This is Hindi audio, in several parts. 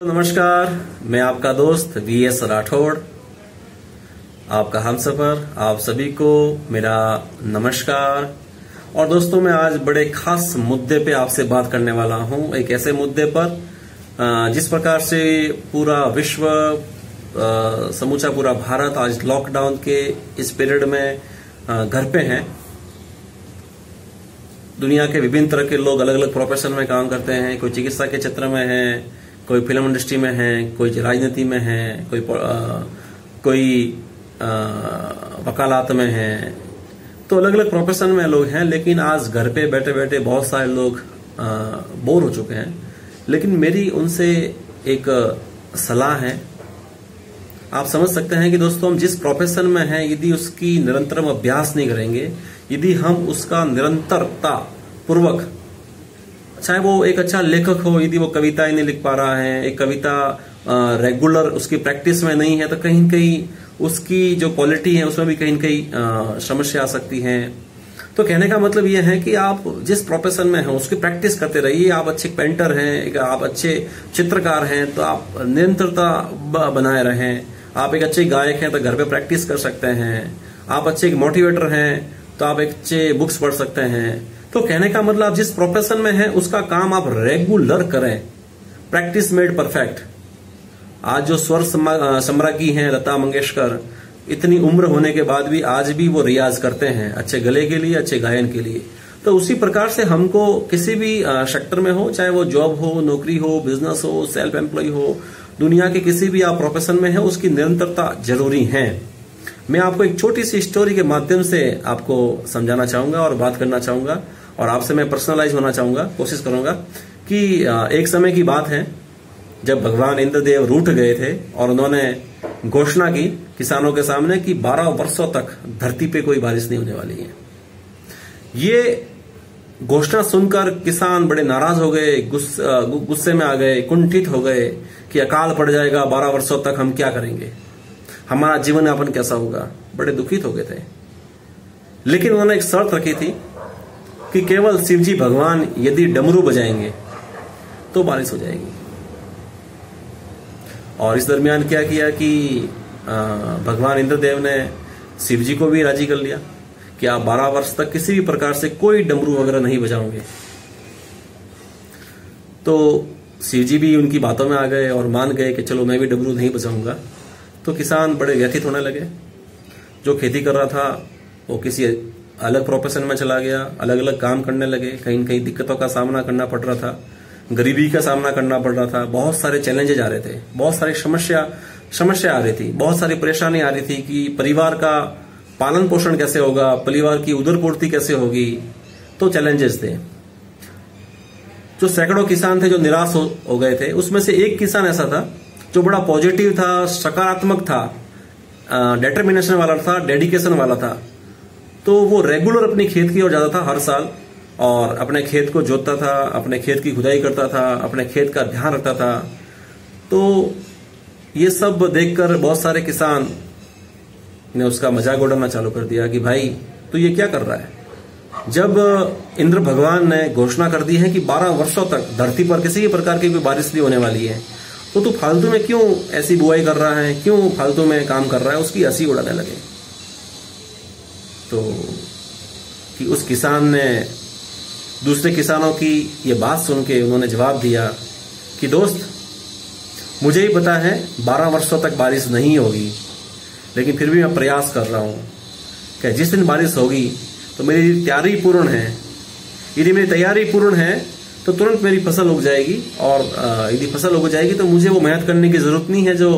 नमस्कार, मैं आपका दोस्त वीएस राठौड़, आपका हमसफर। आप सभी को मेरा नमस्कार। और दोस्तों, मैं आज बड़े खास मुद्दे पे आपसे बात करने वाला हूं। एक ऐसे मुद्दे पर जिस प्रकार से पूरा विश्व, समूचा पूरा भारत आज लॉकडाउन के इस पीरियड में घर पे हैं। दुनिया के विभिन्न तरह के लोग अलग अलग प्रोफेशन में काम करते हैं। कोई चिकित्सा के क्षेत्र में है, कोई फिल्म इंडस्ट्री में है, कोई राजनीति में है, कोई वकालत में है। तो अलग अलग प्रोफेशन में लोग हैं। लेकिन आज घर पे बैठे बैठे बहुत सारे लोग बोर हो चुके हैं। लेकिन मेरी उनसे एक सलाह है। आप समझ सकते हैं कि दोस्तों, हम जिस प्रोफेशन में हैं, यदि उसकी निरंतर हम अभ्यास नहीं करेंगे, यदि हम उसका निरंतरता पूर्वक, चाहे वो एक अच्छा लेखक हो, यदि वो कविताएं नहीं लिख पा रहा है, एक कविता रेगुलर उसकी प्रैक्टिस में नहीं है, तो कहीं न कहीं उसकी जो क्वालिटी है उसमें भी कहीं न कहीं समस्या आ सकती है। तो कहने का मतलब ये है कि आप जिस प्रोफेशन में हैं उसकी प्रैक्टिस करते रहिए। आप अच्छे पेंटर हैं, आप अच्छे चित्रकार हैं, तो आप निरंतरता बनाए रहें। आप एक अच्छे गायक हैं तो घर पे प्रैक्टिस कर सकते हैं। आप अच्छे मोटिवेटर हैं तो आप एक अच्छे बुक्स पढ़ सकते हैं। तो कहने का मतलब, जिस प्रोफेशन में है उसका काम आप रेगुलर करें। Practice made perfect. आज जो स्वर सम्राज्ञी हैं लता मंगेशकर, इतनी उम्र होने के बाद भी आज भी वो रियाज करते हैं अच्छे गले के लिए, अच्छे गायन के लिए। तो उसी प्रकार से हमको किसी भी सेक्टर में हो, चाहे वो जॉब हो, नौकरी हो, बिजनेस हो, सेल्फ एम्प्लॉय हो, दुनिया के किसी भी आप प्रोफेशन में है, उसकी निरंतरता जरूरी है। मैं आपको एक छोटी सी स्टोरी के माध्यम से आपको समझाना चाहूंगा और बात करना चाहूंगा, और आपसे मैं पर्सनलाइज होना चाहूंगा, कोशिश करूंगा कि एक समय की बात है जब भगवान इंद्रदेव रूठ गए थे और उन्होंने घोषणा की किसानों के सामने कि 12 वर्षों तक धरती पे कोई बारिश नहीं होने वाली है। ये घोषणा सुनकर किसान बड़े नाराज हो गए, गुस्से में आ गए, कुंठित हो गए कि अकाल पड़ जाएगा, 12 वर्षों तक हम क्या करेंगे, हमारा जीवन यापन कैसा होगा। बड़े दुखित हो गए थे। लेकिन उन्होंने एक शर्त रखी थी कि केवल शिवजी भगवान यदि डमरू बजाएंगे तो बारिश हो जाएगी। और इस दरमियान क्या किया कि भगवान इंद्रदेव ने शिवजी को भी राजी कर लिया कि आप 12 वर्ष तक किसी भी प्रकार से कोई डमरू वगैरह नहीं बजाओगे। तो शिवजी भी उनकी बातों में आ गए और मान गए कि चलो मैं भी डमरू नहीं बजाऊंगा। तो किसान बड़े व्यथित होने लगे। जो खेती कर रहा था वो किसी अलग प्रोफेशन में चला गया, अलग अलग काम करने लगे। कहीं न कहीं दिक्कतों का सामना करना पड़ रहा था, गरीबी का सामना करना पड़ रहा था, बहुत सारे चैलेंजेस आ रहे थे, बहुत सारी समस्या आ रही थी, बहुत सारी परेशानी आ रही थी कि परिवार का पालन पोषण कैसे होगा, परिवार की उदरपूर्ति कैसे होगी। तो चैलेंजेस थे। जो सैकड़ों किसान थे जो निराश हो गए थे, उसमें से एक किसान ऐसा था जो बड़ा पॉजिटिव था, सकारात्मक था, डिटर्मिनेशन वाला था, डेडिकेशन वाला था। तो वो रेगुलर अपनी खेत की ओर जाता था हर साल, और अपने खेत को जोतता था, अपने खेत की खुदाई करता था, अपने खेत का ध्यान रखता था। तो ये सब देखकर बहुत सारे किसान ने उसका मजाक उड़ाना चालू कर दिया कि भाई तू ये क्या कर रहा है, जब इंद्र भगवान ने घोषणा कर दी है कि 12 वर्षों तक धरती पर किसी भी प्रकार की कोई बारिश नहीं होने वाली है, तो तू फालतू में क्यों ऐसी बुआई कर रहा है, क्यों फालतू में काम कर रहा है। उसकी हंसी उड़ाने लगे। तो कि उस किसान ने दूसरे किसानों की ये बात सुन के उन्होंने जवाब दिया कि दोस्त, मुझे ही पता है 12 वर्षों तक बारिश नहीं होगी, लेकिन फिर भी मैं प्रयास कर रहा हूं कि जिस दिन बारिश होगी तो मेरी तैयारी पूर्ण है। यदि मेरी तैयारी पूर्ण है तो तुरंत मेरी फसल उग जाएगी, और यदि फसल उग जाएगी तो मुझे वो मेहनत करने की जरूरत नहीं है जो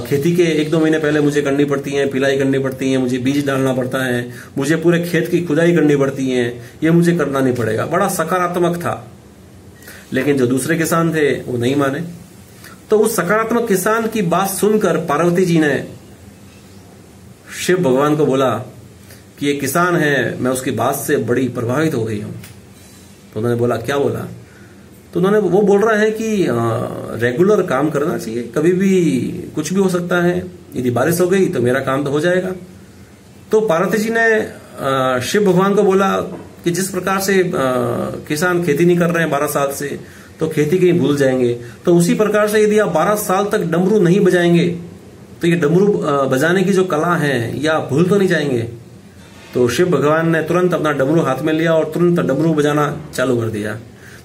खेती के 1-2 महीने पहले मुझे करनी पड़ती है, पिलाई करनी पड़ती है, मुझे बीज डालना पड़ता है, मुझे पूरे खेत की खुदाई करनी पड़ती है। ये मुझे करना नहीं पड़ेगा। बड़ा सकारात्मक था। लेकिन जो दूसरे किसान थे वो नहीं माने। तो उस सकारात्मक किसान की बात सुनकर पार्वती जी ने शिव भगवान को बोला कि ये किसान है, मैं उसकी बात से बड़ी प्रभावित हो गई हूं। तो उन्होंने बोला, क्या बोला? तो उन्होंने वो बोल रहा है कि रेगुलर काम करना चाहिए, कभी भी कुछ भी हो सकता है, यदि बारिश हो गई तो मेरा काम तो हो जाएगा। तो पार्वती जी ने शिव भगवान को बोला कि जिस प्रकार से किसान खेती नहीं कर रहे हैं 12 साल से, तो खेती कहीं भूल जाएंगे। तो उसी प्रकार से यदि आप 12 साल तक डमरू नहीं बजाएंगे तो ये डमरू बजाने की जो कला है या भूल तो नहीं जाएंगे। तो शिव भगवान ने तुरंत अपना डमरू हाथ में लिया और तुरंत डमरू बजाना चालू कर दिया।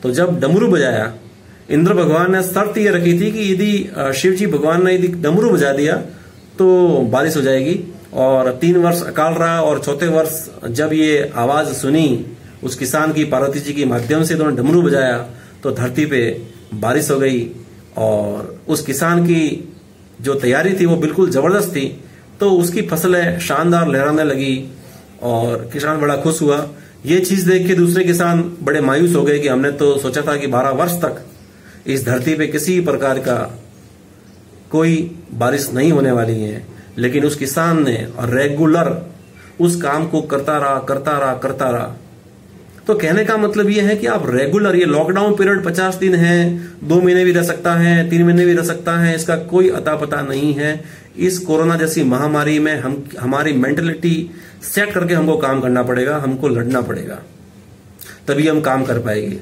तो जब डमरू बजाया, इंद्र भगवान ने शर्त ये रखी थी कि यदि शिव जी भगवान ने यदि डमरू बजा दिया तो बारिश हो जाएगी। और 3 वर्ष अकाल रहा और चौथे वर्ष जब ये आवाज सुनी उस किसान की, पार्वती जी के माध्यम से उन्होंने डमरू बजाया तो धरती पे बारिश हो गई। और उस किसान की जो तैयारी थी वो बिल्कुल जबरदस्त थी, तो उसकी फसलें शानदार लहराने लगी और किसान बड़ा खुश हुआ। ये चीज देख के दूसरे किसान बड़े मायूस हो गए कि हमने तो सोचा था कि 12 वर्ष तक इस धरती पे किसी प्रकार का कोई बारिश नहीं होने वाली है। लेकिन उस किसान ने रेगुलर उस काम को करता रहा। तो कहने का मतलब ये है कि आप रेगुलर, ये लॉकडाउन पीरियड 50 दिन है, 2 महीने भी रह सकता है, 3 महीने भी रह सकता है, इसका कोई अता पता नहीं है। इस कोरोना जैसी महामारी में हमारी मेंटलिटी सेट करके हमको काम करना पड़ेगा, हमको लड़ना पड़ेगा, तभी हम काम कर पाएंगे।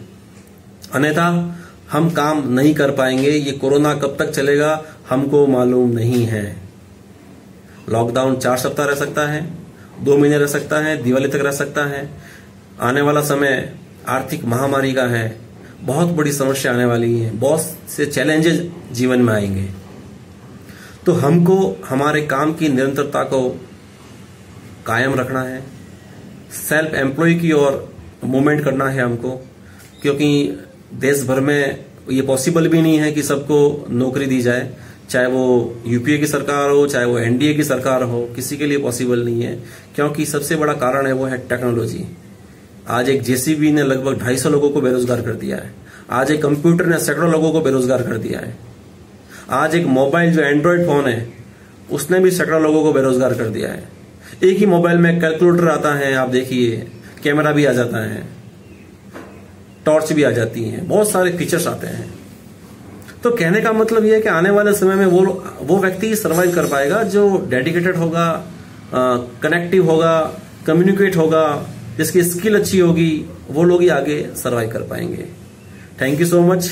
अन्यथा हम काम नहीं कर पाएंगे। ये कोरोना कब तक चलेगा हमको मालूम नहीं है। लॉकडाउन 4 सप्ताह रह सकता है, 2 महीने रह सकता है, दिवाली तक रह सकता है। आने वाला समय आर्थिक महामारी का है, बहुत बड़ी समस्या आने वाली है, बहुत से चैलेंजेस जीवन में आएंगे। तो हमको हमारे काम की निरंतरता को कायम रखना है, सेल्फ एम्प्लॉय की ओर मूवमेंट करना है हमको, क्योंकि देश भर में ये पॉसिबल भी नहीं है कि सबको नौकरी दी जाए, चाहे वो यूपीए की सरकार हो, चाहे वो एनडीए की सरकार हो, किसी के लिए पॉसिबल नहीं है। क्योंकि सबसे बड़ा कारण है वो है टेक्नोलॉजी। आज एक जेसीबी ने लगभग 250 लोगों को बेरोजगार कर दिया है। आज एक कंप्यूटर ने सैकड़ों लोगों को बेरोजगार कर दिया है। आज एक मोबाइल जो एंड्रॉयड फोन है उसने भी सैकड़ों लोगों को बेरोजगार कर दिया है। एक ही मोबाइल में कैलकुलेटर आता है, आप देखिए, कैमरा भी आ जाता है, टॉर्च भी आ जाती है, बहुत सारे फीचर्स आते हैं। तो कहने का मतलब यह है कि आने वाले समय में वो व्यक्ति सर्वाइव कर पाएगा जो डेडिकेटेड होगा, कनेक्टिव होगा, कम्युनिकेट होगा, जिसकी स्किल अच्छी होगी, वो लोग ही आगे सर्वाइव कर पाएंगे। Thank you so much.